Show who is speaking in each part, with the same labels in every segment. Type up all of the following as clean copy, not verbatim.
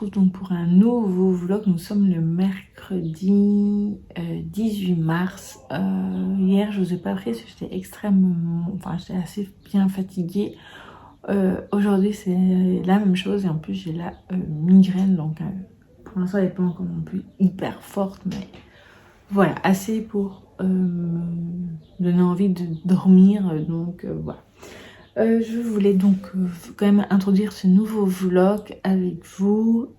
Speaker 1: retrouve donc pour un nouveau vlog. Nous sommes le mercredi 18 mars. Hier je vous ai pas pris parce que j'étais extrêmement, j'étais assez bien fatiguée. Aujourd'hui c'est la même chose et en plus j'ai la migraine, donc pour l'instant elle n'est pas encore non plus hyper forte, mais voilà, assez pour me donner envie de dormir, donc voilà. Je voulais donc quand même introduire ce nouveau vlog avec vous.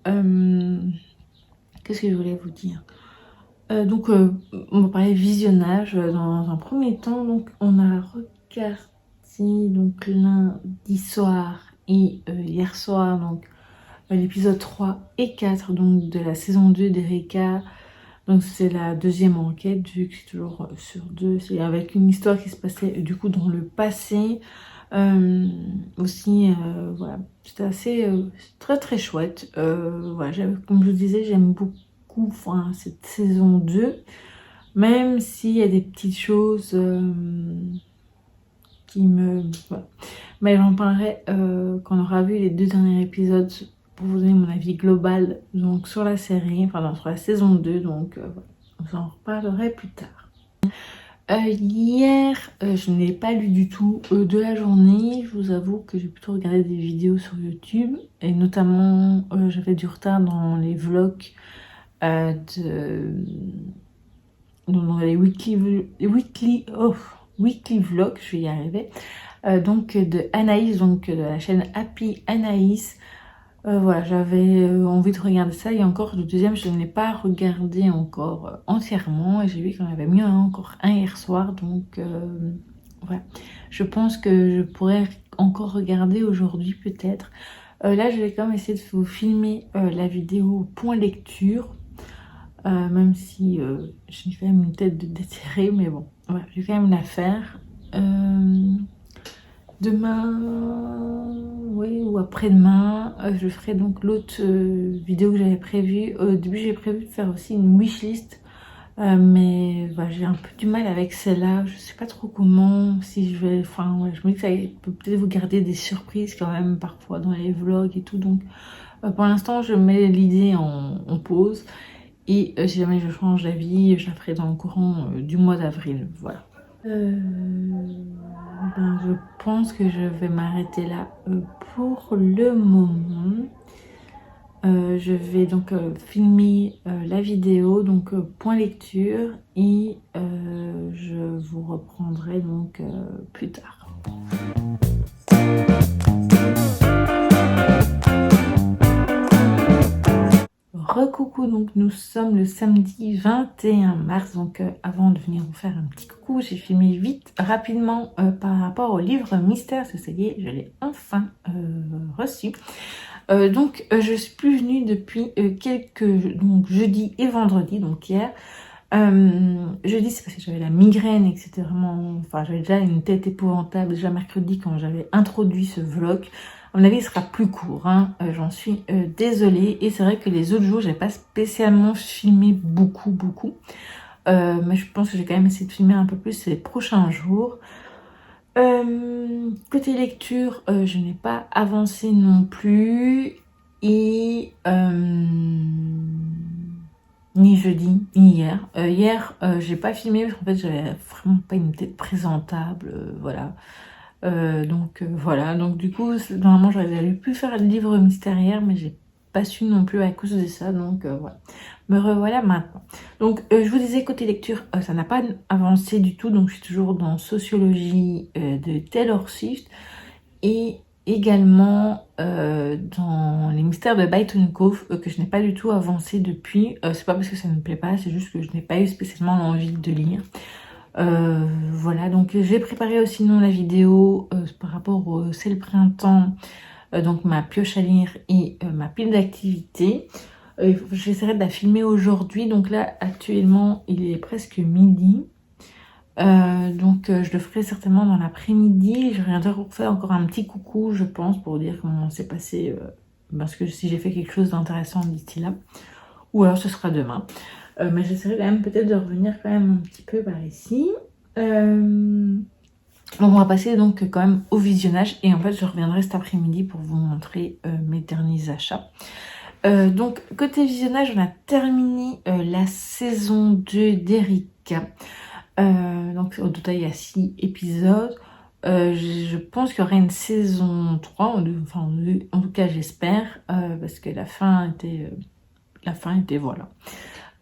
Speaker 1: Qu'est-ce que je voulais vous dire? Donc on va parler visionnage dans un premier temps. Donc on a regardé donc lundi soir et hier soir donc l'épisode 3 et 4 donc de la saison 2 d'Erika. Donc c'est la deuxième enquête, vu que c'est toujours sur deux. C'est avec une histoire qui se passait du coup dans le passé. Aussi voilà, c'était assez très très chouette. Voilà, comme je vous disais, j'aime beaucoup cette saison 2, même s'il y a des petites choses qui me... Voilà. Mais j'en parlerai quand on aura vu les 2 derniers épisodes pour vous donner mon avis global donc sur la série, sur la saison 2, donc voilà, on en reparlerai plus tard. Hier, je n'ai pas lu du tout de la journée. Je vous avoue que j'ai plutôt regardé des vidéos sur YouTube. Et notamment, j'avais du retard dans les vlogs dans les weekly vlogs, je vais y arriver. Donc de Anaïs, donc de la chaîne Happy Anaïs. Voilà, j'avais envie de regarder ça et encore le deuxième je ne l'ai pas regardé encore entièrement et j'ai vu qu'on avait mis encore un hier soir, donc voilà, je pense que je pourrais encore regarder aujourd'hui peut-être. Là je vais quand même essayer de vous filmer la vidéo point lecture, même si j'ai quand même une tête de déterrée, mais bon voilà, je vais quand même la faire. Demain, oui, ou après-demain, je ferai donc l'autre vidéo que j'avais prévue. Au début, j'ai prévu de faire aussi une wishlist, mais voilà, j'ai un peu du mal avec celle-là. Je sais pas trop comment, si je vais... Ouais, je me dis que ça peut peut-être vous garder des surprises quand même parfois dans les vlogs et tout. Donc, pour l'instant, je mets l'idée en pause. Et si jamais je change d'avis, je la ferai dans le courant du mois d'avril. Voilà. Je pense que je vais m'arrêter là pour le moment. Je vais donc filmer la vidéo, donc point lecture, et je vous reprendrai donc plus tard. Recoucou, donc nous sommes le samedi 21 mars, donc avant de venir vous faire un petit coucou, j'ai filmé vite, rapidement par rapport au livre Mystère, ça y est, je l'ai enfin reçu. Donc je suis plus venue depuis donc jeudi et vendredi, donc hier. Jeudi c'est parce que j'avais la migraine et que c'était vraiment, j'avais déjà une tête épouvantable déjà mercredi quand j'avais introduit ce vlog. À mon avis, il sera plus court, hein. J'en suis désolée. Et c'est vrai que les autres jours, j'ai pas spécialement filmé beaucoup. Mais je pense que j'ai quand même essayé de filmer un peu plus les prochains jours. Côté lecture, je n'ai pas avancé non plus. Et ni jeudi, ni hier. Hier, j'ai pas filmé parce qu'en fait, j'avais vraiment pas une tête présentable. Voilà. Donc voilà, donc du coup normalement j'aurais pu faire le livre mystérieux, mais j'ai pas su non plus à cause de ça, donc voilà, me revoilà maintenant. Donc je vous disais côté lecture, ça n'a pas avancé du tout, donc je suis toujours dans Sociologie de Taylor Swift et également dans Les Mystères de Byton Cove, que je n'ai pas du tout avancé depuis. C'est pas parce que ça ne me plaît pas, c'est juste que je n'ai pas eu spécialement l'envie de lire. Voilà, donc j'ai préparé aussi la vidéo par rapport au C'est le printemps, donc ma pioche à lire et ma pile d'activités. J'essaierai de la filmer aujourd'hui, donc là actuellement il est presque midi, donc je le ferai certainement dans l'après-midi. Je viendrai vous faire encore un petit coucou, je pense, pour dire comment c'est passé, parce que si j'ai fait quelque chose d'intéressant d'ici là, ou alors ce sera demain. Mais j'essaierai quand même peut-être de revenir quand même un petit peu par ici. Donc on va passer donc quand même au visionnage et en fait je reviendrai cet après-midi pour vous montrer mes derniers achats. Donc, côté visionnage, on a terminé la saison 2 d'Erika. Donc, au total, il y a 6 épisodes. Je pense qu'il y aura une saison 3, enfin, en tout cas, j'espère, parce que la fin était voilà.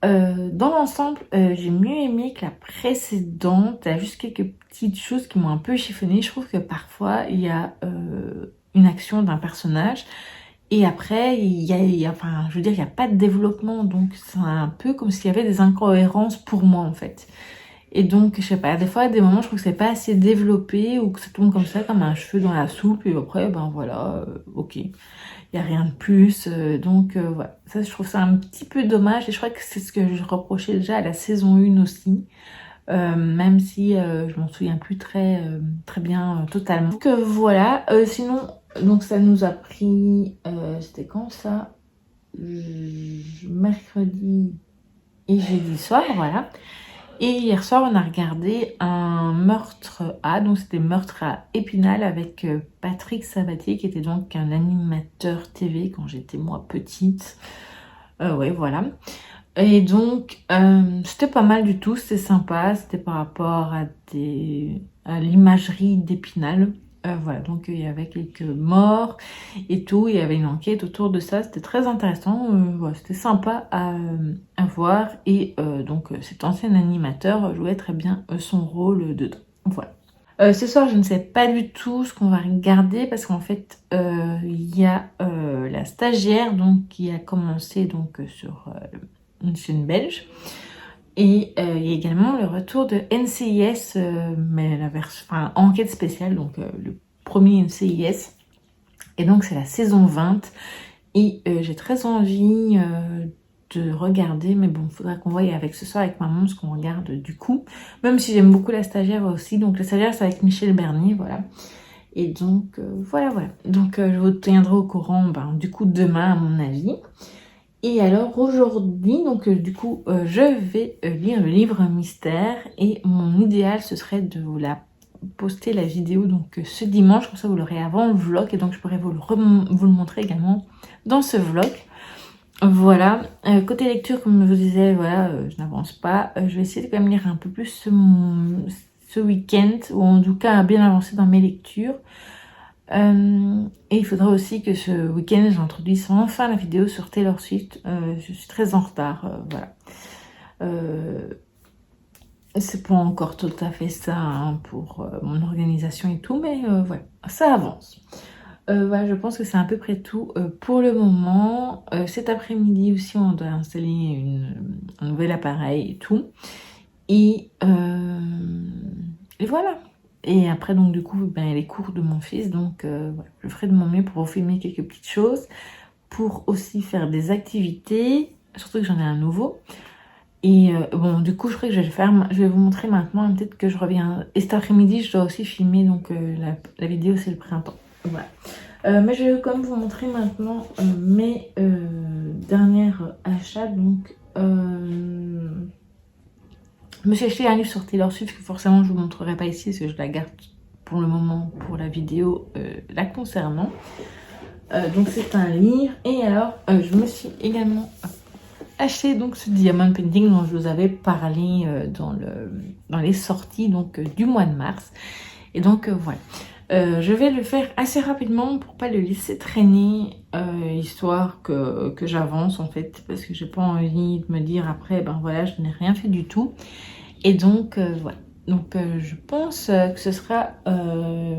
Speaker 1: Dans l'ensemble, j'ai mieux aimé que la précédente. Il y a juste quelques petites choses qui m'ont un peu chiffonné. Je trouve que parfois, il y a une action d'un personnage et après, enfin, je veux dire, il n'y a pas de développement. Donc, c'est un peu comme s'il y avait des incohérences pour moi, en fait. Et donc, je sais pas, des fois, à des moments, je trouve que c'est pas assez développé ou que ça tombe comme ça, comme un cheveu dans la soupe. Et après, ben voilà, ok. Il n'y a rien de plus. Donc, voilà. Ça, je trouve ça un petit peu dommage. Et je crois que c'est ce que je reprochais déjà à la saison 1 aussi. Même si je m'en souviens plus très bien totalement. Donc, voilà. Sinon, donc ça nous a pris... c'était quand ça? Mercredi et jeudi soir, voilà. Et hier soir, on a regardé un meurtre à, donc c'était Meurtre à Épinal avec Patrick Sabatier, qui était donc un animateur TV quand j'étais moi petite. Ouais, voilà. Et donc, c'était pas mal du tout, c'était sympa, c'était par rapport à l'imagerie d'Épinal. Voilà, donc il y avait quelques morts et tout, il y avait une enquête autour de ça, c'était très intéressant, voilà, c'était sympa à voir et donc cet ancien animateur jouait très bien son rôle dedans. Voilà. Ce soir, je ne sais pas du tout ce qu'on va regarder parce qu'en fait, il y a la stagiaire donc, qui a commencé donc, sur une chaîne belge. Et il y a également le retour de NCIS, mais la version, enfin, enquête spéciale, donc le premier NCIS. Et donc c'est la saison 20. Et j'ai très envie de regarder, mais bon, il faudra qu'on voie avec ce soir avec maman ce qu'on regarde du coup. Même si j'aime beaucoup la stagiaire aussi. Donc la stagiaire, c'est avec Michel Bernier, voilà. Et donc voilà. Donc je vous tiendrai au courant, du coup demain à mon avis. Et alors aujourd'hui, donc du coup, je vais lire le livre mystère et mon idéal ce serait de vous la poster la vidéo donc ce dimanche, comme ça vous l'aurez avant le vlog et donc je pourrais vous le montrer également dans ce vlog. Voilà, côté lecture comme je vous disais, voilà, je n'avance pas, je vais essayer de quand même lire un peu plus ce week-end ou en tout cas bien avancer dans mes lectures. Et il faudra aussi que ce week-end j'introduise enfin la vidéo sur Taylor Swift. Je suis très en retard, voilà. C'est pas encore tout à fait ça hein, pour mon organisation et tout, mais voilà, ça avance. Voilà, je pense que c'est à peu près tout pour le moment. Cet après-midi aussi, on doit installer un nouvel appareil et tout. Et voilà. Et après, donc du coup, les cours de mon fils. Donc, voilà, je ferai de mon mieux pour vous filmer quelques petites choses. Pour aussi faire des activités. Surtout que j'en ai un nouveau. Et bon, du coup, je crois que je vais vous montrer maintenant. Peut-être que je reviens. Et cet après-midi, je dois aussi filmer. Donc, la vidéo, c'est le printemps. Voilà. Mais je vais quand même vous montrer maintenant mes derniers achats. Donc, je me suis acheté un livre sur Taylor Swift que forcément je ne vous montrerai pas ici parce que je la garde pour le moment pour la vidéo la concernant. Donc c'est un livre. Et alors je me suis également acheté donc ce Diamond Painting dont je vous avais parlé dans les sorties donc, du mois de mars. Et donc voilà. Je vais le faire assez rapidement pour pas le laisser traîner, histoire que j'avance en fait, parce que j'ai pas envie de me dire après, voilà, je n'ai rien fait du tout. Et donc voilà. Donc je pense que ce sera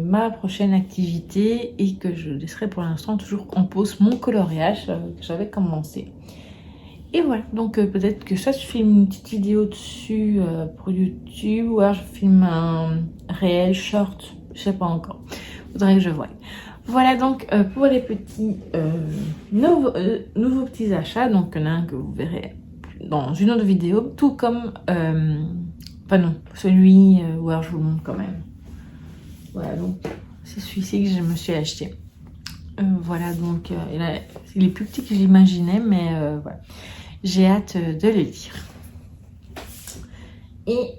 Speaker 1: ma prochaine activité et que je laisserai pour l'instant toujours en pause mon coloriage que j'avais commencé. Et voilà, donc peut-être que ça, je filme une petite vidéo dessus pour YouTube ou alors je filme un réel short. Je sais pas encore. Faudrait que je voie. Voilà donc pour les petits nouveaux petits achats. Donc il y en a un que vous verrez dans une autre vidéo. Tout comme... enfin non, celui où alors je vous le montre quand même. Voilà donc c'est celui-ci que je me suis acheté. Voilà donc il est plus petit que j'imaginais. Mais voilà. J'ai hâte de le lire. Et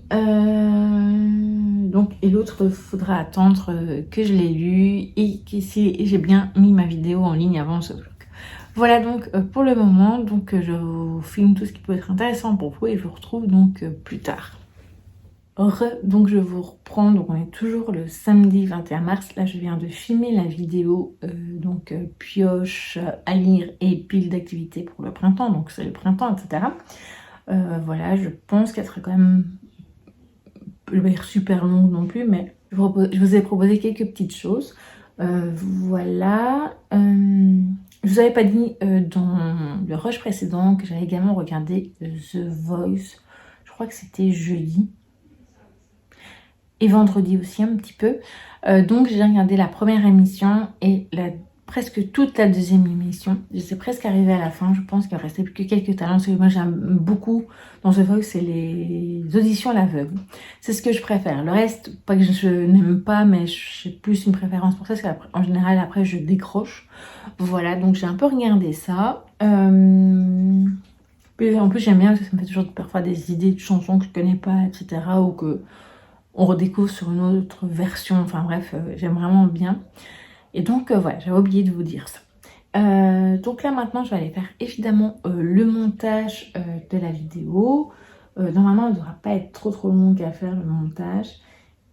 Speaker 1: donc, et l'autre, faudra attendre que je l'ai lu et que j'ai bien mis ma vidéo en ligne avant ce vlog. Voilà donc pour le moment, donc je vous filme tout ce qui peut être intéressant pour vous et je vous retrouve donc plus tard. Donc je vous reprends, donc on est toujours le samedi 21 mars, là je viens de filmer la vidéo pioche à lire et pile d'activités pour le printemps, donc c'est le printemps, etc. Voilà, je pense qu'elle sera quand même, je vais dire super longue non plus, mais je vous ai proposé quelques petites choses. Voilà, je vous avais pas dit dans le rush précédent que j'avais également regardé The Voice, je crois que c'était jeudi. Et vendredi aussi un petit peu. Donc j'ai regardé la première émission et presque toute la deuxième émission. Je suis presque arrivée à la fin. Je pense qu'il ne restait plus que quelques talents. Parce que moi j'aime beaucoup dans The Voice, c'est les auditions à l'aveugle. C'est ce que je préfère. Le reste, pas que je n'aime pas, mais j'ai plus une préférence pour ça. Parce qu'en général, après, je décroche. Voilà, donc j'ai un peu regardé ça. Puis en plus, j'aime bien parce que ça me fait toujours parfois des idées de chansons que je connais pas, etc. Ou que on redécouvre sur une autre version, enfin bref, j'aime vraiment bien. Et donc voilà, j'avais oublié de vous dire ça. Donc là maintenant, je vais aller faire évidemment le montage de la vidéo. Normalement, elle ne devra pas être trop longue à faire le montage.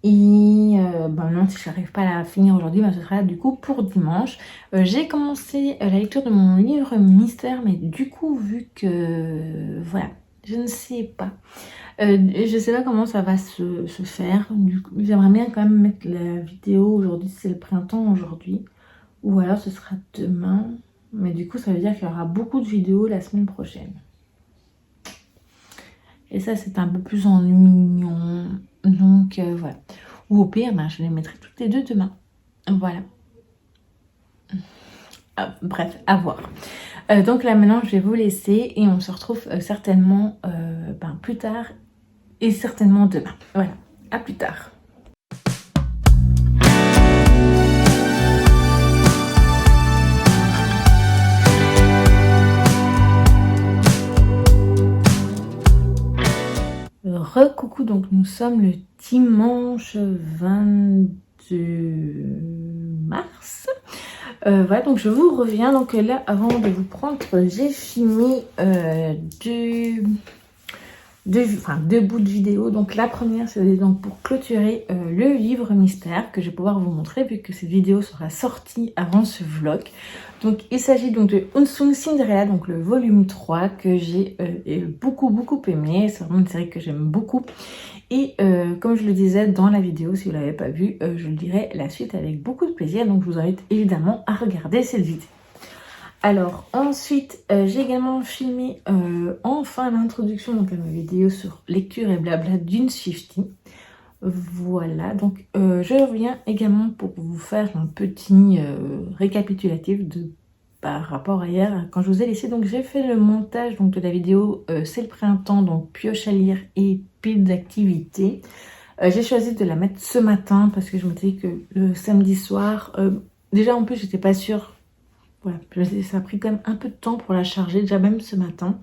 Speaker 1: Et non, si je n'arrive pas à la finir aujourd'hui, ce sera du coup pour dimanche. J'ai commencé la lecture de mon livre mystère, mais du coup, vu que voilà, je ne sais pas. Je sais pas comment ça va se faire. Du coup, j'aimerais bien quand même mettre la vidéo aujourd'hui, c'est le printemps aujourd'hui. Ou alors ce sera demain. Mais du coup, ça veut dire qu'il y aura beaucoup de vidéos la semaine prochaine. Et ça, c'est un peu plus ennuyant. Donc voilà. Ou au pire, je les mettrai toutes les deux demain. Voilà. Bref, à voir. Donc là maintenant, je vais vous laisser et on se retrouve certainement plus tard. Et certainement demain. Voilà, à plus tard. Recoucou, donc nous sommes le dimanche 22 mars. Voilà, donc je vous reviens. Donc là, avant de vous prendre, j'ai filmé deux bouts de vidéo. Donc la première, c'est donc pour clôturer le livre mystère que je vais pouvoir vous montrer vu que cette vidéo sera sortie avant ce vlog. Donc il s'agit donc de Unsung Cinderella, donc le volume 3 que j'ai beaucoup aimé. C'est vraiment une série que j'aime beaucoup. Et comme je le disais dans la vidéo, si vous ne l'avez pas vue, je le dirai la suite avec beaucoup de plaisir. Donc je vous invite évidemment à regarder cette vidéo. Alors ensuite, j'ai également filmé enfin l'introduction donc à ma vidéo sur lecture et blabla d'Une50. Voilà, donc je reviens également pour vous faire un petit récapitulatif par rapport à hier quand je vous ai laissé. Donc j'ai fait le montage donc, de la vidéo c'est le printemps, donc pioche à lire et pile d'activités. J'ai choisi de la mettre ce matin parce que je me disais que le samedi soir, déjà en plus j'étais pas sûre. Voilà, ça a pris quand même un peu de temps pour la charger, déjà même ce matin.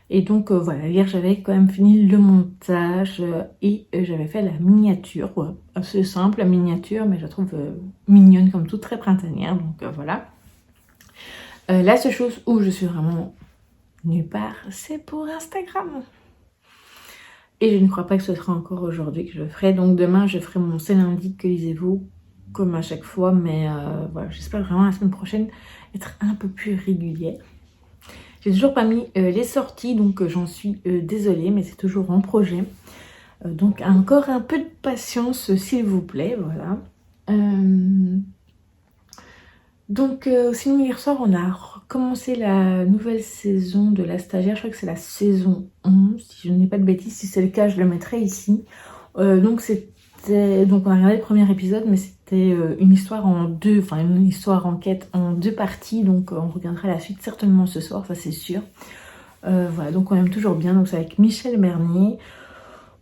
Speaker 1: Et donc voilà, hier j'avais quand même fini le montage et j'avais fait la miniature. Ouais, assez simple la miniature, mais je la trouve mignonne comme tout, très printanière. Donc voilà. La seule chose où je suis vraiment nulle part, c'est pour Instagram. Et je ne crois pas que ce sera encore aujourd'hui que je le ferai. Donc demain, je ferai mon C'est lundi, que lisez-vous, comme à chaque fois. Mais voilà, j'espère vraiment la semaine prochaine être un peu plus régulière. J'ai toujours pas mis les sorties, donc j'en suis désolée, mais c'est toujours en projet. Donc encore un peu de patience, s'il vous plaît, voilà. Donc sinon hier soir, on a recommencé la nouvelle saison de La Stagiaire. Je crois que c'est la saison 11, si je ne dis pas de bêtises. Si c'est le cas, je le mettrai ici. Donc on a regardé le premier épisode, mais c'était une histoire en deux, enfin une histoire enquête en deux parties. Donc on regardera la suite certainement ce soir, ça c'est sûr. Voilà, donc on aime toujours bien. Donc c'est avec Michel Bernier.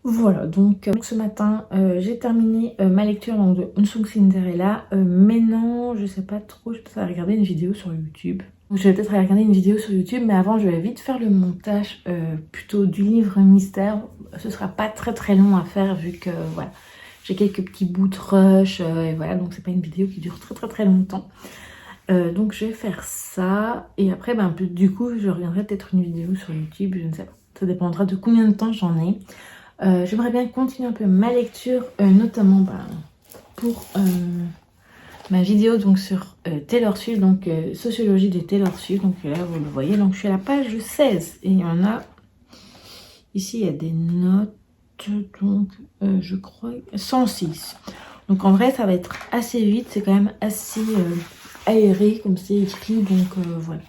Speaker 1: Voilà, donc ce matin, j'ai terminé ma lecture donc, de Unsung Cinderella. Maintenant, je sais pas trop, je vais peut-être regarder une vidéo sur YouTube. Donc, je vais peut-être regarder une vidéo sur YouTube, mais avant, je vais vite faire le montage plutôt du livre mystère. Ce sera pas très long à faire vu que voilà, j'ai quelques petits bouts de rush et voilà, donc c'est pas une vidéo qui dure très longtemps. Donc je vais faire ça. Et après, ben, du coup, je reviendrai peut-être une vidéo sur YouTube, je ne sais pas. Ça dépendra de combien de temps j'en ai. J'aimerais bien continuer un peu ma lecture, notamment pour ma vidéo donc sur Taylor Swift, donc sociologie de Taylor Swift. Donc là, vous le voyez, donc je suis à la page 16. Et il y en a... Ici, il y a des notes, donc je crois 106. Donc en vrai, ça va être assez vite. C'est quand même assez aéré comme c'est écrit. Donc voilà.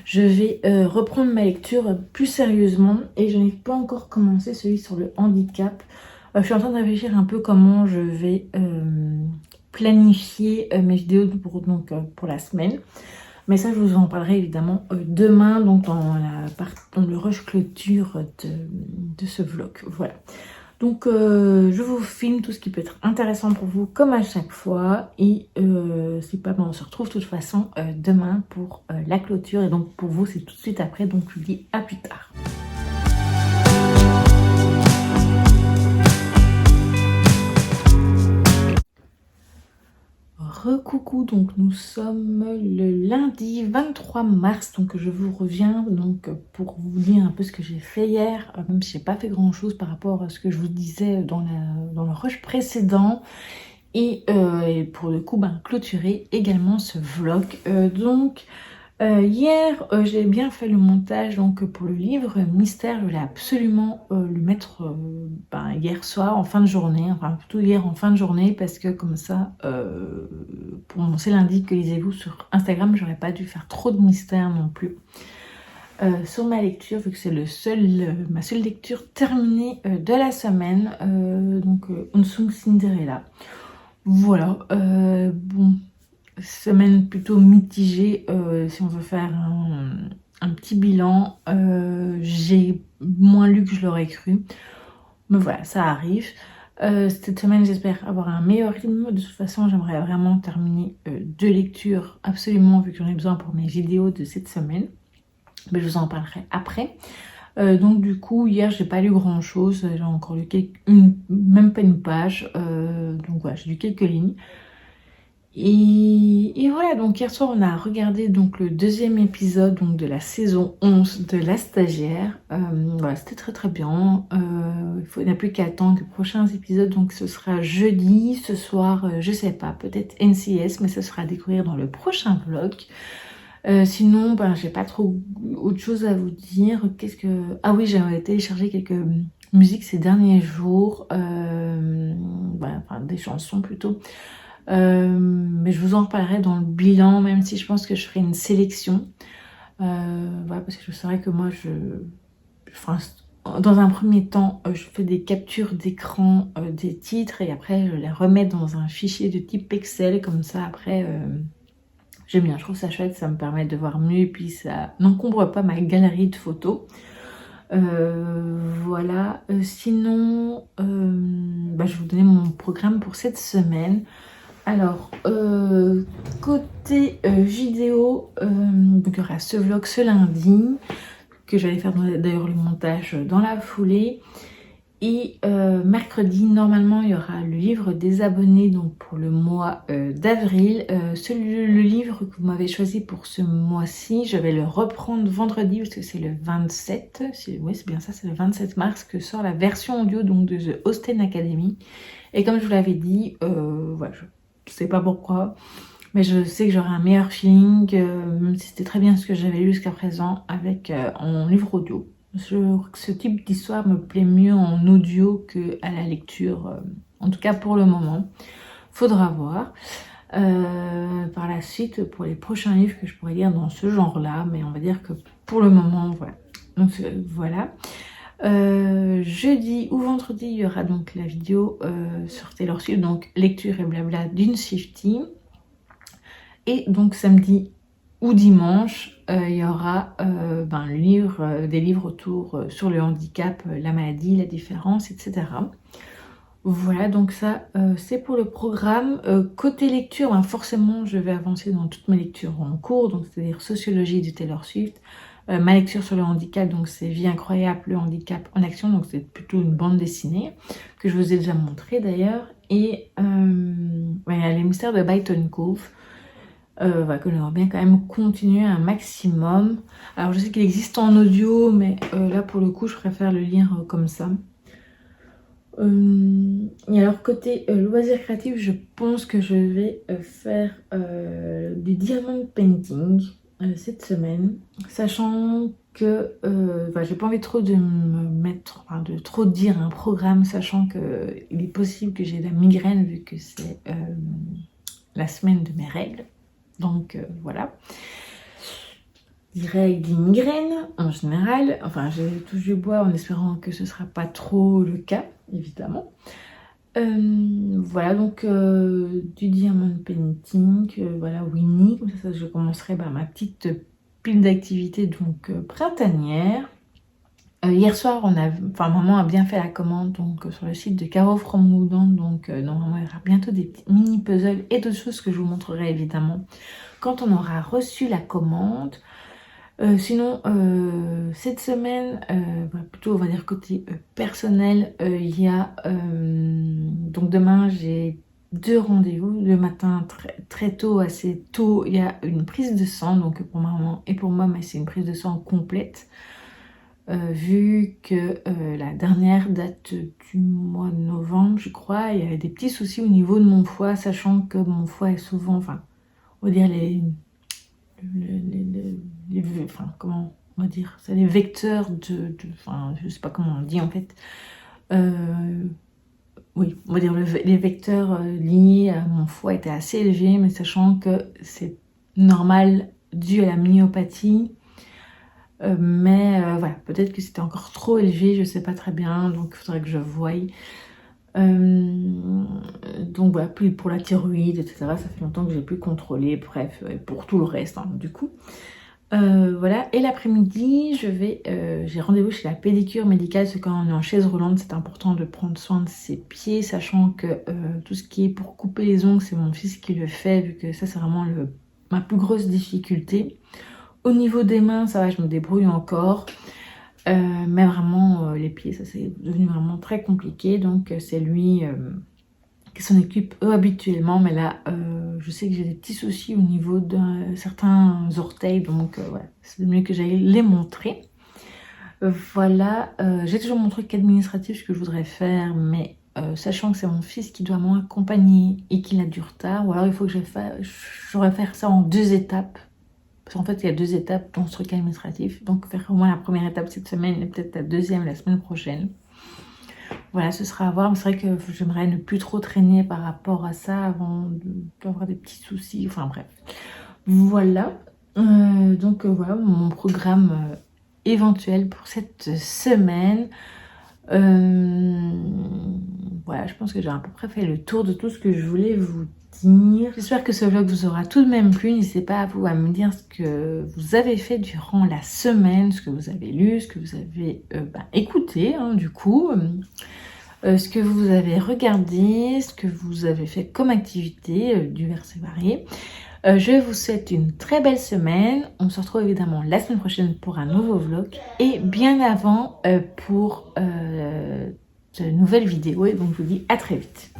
Speaker 1: Je vais reprendre ma lecture plus sérieusement. Et je n'ai pas encore commencé celui sur le handicap. Je suis en train de réfléchir un peu comment je vais planifier mes vidéos pour la semaine. Mais ça, je vous en parlerai évidemment demain, donc dans le rush clôture de ce vlog. Voilà. Donc, je vous filme tout ce qui peut être intéressant pour vous, comme à chaque fois. Et si pas, on se retrouve de toute façon demain pour la clôture. Et donc, pour vous, c'est tout de suite après. Donc, je vous dis à plus tard. Recoucou, donc nous sommes le lundi 23 mars, donc je vous reviens donc pour vous dire un peu ce que j'ai fait hier, même si j'ai pas fait grand chose par rapport à ce que je vous disais dans le rush précédent, et pour le coup clôturer également ce vlog. Hier, j'ai bien fait le montage donc pour le livre Mystère. Je voulais absolument le mettre hier soir en fin de journée, enfin plutôt hier en fin de journée, parce que comme ça, pour mon c'est lundi que lisez-vous sur Instagram, j'aurais pas dû faire trop de mystère non plus. Sur ma lecture, vu que c'est ma seule lecture terminée de la semaine, donc Unsung Cinderella. Voilà, bon. Semaine plutôt mitigée, si on veut faire un petit bilan. J'ai moins lu que je l'aurais cru, mais voilà, ça arrive. Cette semaine, j'espère avoir un meilleur rythme. De toute façon, j'aimerais vraiment terminer 2 lectures absolument, vu que j'en ai besoin pour mes vidéos de cette semaine, mais je vous en parlerai après. Donc du coup, hier, j'ai pas lu grand chose. J'ai encore lu même pas une page, donc voilà, j'ai lu quelques lignes. Et voilà, donc hier soir on a regardé donc le 2e épisode donc de la saison 11 de La Stagiaire. Voilà, c'était très très bien. Il n'y a plus qu'à attendre les prochains épisodes, donc ce sera jeudi. Ce soir, je sais pas, peut-être NCS, mais ça sera à découvrir dans le prochain vlog. Sinon, j'ai pas trop autre chose à vous dire. Ah oui, j'ai téléchargé quelques musiques ces derniers jours. Enfin, des chansons plutôt. Mais je vous en reparlerai dans le bilan, même si je pense que je ferai une sélection. Voilà, parce que je saurais que moi, dans un premier temps, je fais des captures d'écran des titres et après je les remets dans un fichier de type Excel. Comme ça, après, j'aime bien, je trouve ça chouette, ça me permet de voir mieux et puis ça n'encombre pas ma galerie de photos. Voilà, sinon, je vais vous donner mon programme pour cette semaine. Alors, côté vidéo, donc il y aura ce vlog ce lundi, que j'allais faire d'ailleurs le montage dans la foulée. Et mercredi, normalement, il y aura le livre des abonnés, donc pour le mois d'avril. Le livre que vous m'avez choisi pour ce mois-ci, je vais le reprendre vendredi, parce que c'est le 27, oui c'est bien ça, c'est le 27 mars que sort la version audio donc de The Austen Academy. Et comme je vous l'avais dit, voilà, je sais pas pourquoi, mais je sais que j'aurai un meilleur feeling, même si c'était très bien ce que j'avais lu jusqu'à présent avec en livre audio. Ce type d'histoire me plaît mieux en audio qu'à la lecture, en tout cas pour le moment. Faudra voir par la suite pour les prochains livres que je pourrais lire dans ce genre-là, mais on va dire que pour le moment, voilà. Donc voilà. Jeudi ou vendredi, il y aura donc la vidéo sur Taylor Swift, donc lecture et blabla d'une Swiftie. Et donc samedi ou dimanche, il y aura des livres autour sur le handicap, la maladie, la différence, etc. Voilà, donc ça c'est pour le programme. Côté lecture, forcément je vais avancer dans toutes mes lectures en cours, donc c'est-à-dire sociologie de Taylor Swift. Ma lecture sur le handicap, donc c'est Vie incroyable, le handicap en action, donc c'est plutôt une bande dessinée que je vous ai déjà montré d'ailleurs. Et les mystères de Byton Cove. Voilà, que j'aimerais bien quand même continuer un maximum. Alors je sais qu'il existe en audio, mais là pour le coup je préfère le lire comme ça. Et alors côté loisirs créatifs, je pense que je vais faire du diamond painting cette semaine, sachant que j'ai pas envie trop de me mettre, enfin, de trop dire un programme, sachant que il est possible que j'ai la migraine vu que c'est la semaine de mes règles. Donc voilà. Des règles, des migraines en général. Enfin, je touche du bois en espérant que ce ne sera pas trop le cas, évidemment. Voilà, donc du diamond painting, voilà, Winnie. Comme ça je commencerai ma petite pile d'activités donc printanière. Hier soir, maman a bien fait la commande donc sur le site de Caro From Moudon. Donc normalement, il y aura bientôt des petits mini puzzles et d'autres choses que je vous montrerai évidemment quand on aura reçu la commande. Sinon, cette semaine, plutôt on va dire côté personnel, il y a donc demain j'ai 2 rendez-vous. Le matin très tôt, assez tôt, il y a une prise de sang, donc pour ma maman et pour moi, mais c'est une prise de sang complète. Vu que la dernière date du mois de novembre, je crois, il y avait des petits soucis au niveau de mon foie, sachant que mon foie est souvent, enfin, on va dire comment on va dire, c'est les vecteurs je sais pas comment on dit en fait. Oui, on va dire les vecteurs liés à mon foie étaient assez élevés, mais sachant que c'est normal dû à la myopathie. Voilà, peut-être que c'était encore trop élevé, je sais pas très bien, donc il faudrait que je voie. Donc voilà, puis pour la thyroïde, etc., ça fait longtemps que j'ai pu contrôler, bref, pour tout le reste, hein, du coup. Voilà, et l'après-midi, j'ai rendez-vous chez la pédicure médicale, parce que quand on est en chaise roulante, c'est important de prendre soin de ses pieds, sachant que tout ce qui est pour couper les ongles, c'est mon fils qui le fait, vu que ça, c'est vraiment ma plus grosse difficulté. Au niveau des mains, ça va, je me débrouille encore. Mais vraiment, les pieds, ça c'est devenu vraiment très compliqué. Donc, c'est lui qui s'en occupe habituellement. Mais là, je sais que j'ai des petits soucis au niveau de certains orteils. Donc, voilà, c'est mieux que j'aille les montrer. Voilà, j'ai toujours mon truc administratif, ce que je voudrais faire. Mais sachant que c'est mon fils qui doit m'accompagner et qu'il a du retard. Ou alors, il faut que j'aurais faire ça en 2 étapes. Parce qu'en fait, il y a 2 étapes dans ce truc administratif. Donc, faire au moins la première étape cette semaine et peut-être la deuxième la semaine prochaine. Voilà, ce sera à voir. Mais c'est vrai que j'aimerais ne plus trop traîner par rapport à ça avant d'avoir des petits soucis. Enfin, bref. Voilà. Voilà mon programme éventuel pour cette semaine. Voilà, je pense que j'ai à peu près fait le tour de tout ce que je voulais vous dire. J'espère que ce vlog vous aura tout de même plu. N'hésitez pas à me dire ce que vous avez fait durant la semaine, ce que vous avez lu, ce que vous avez écouté, hein, du coup, ce que vous avez regardé, ce que vous avez fait comme activité, diverses et variées. Je vous souhaite une très belle semaine. On se retrouve évidemment la semaine prochaine pour un nouveau vlog et bien avant pour de nouvelles vidéos. Et donc je vous dis à très vite.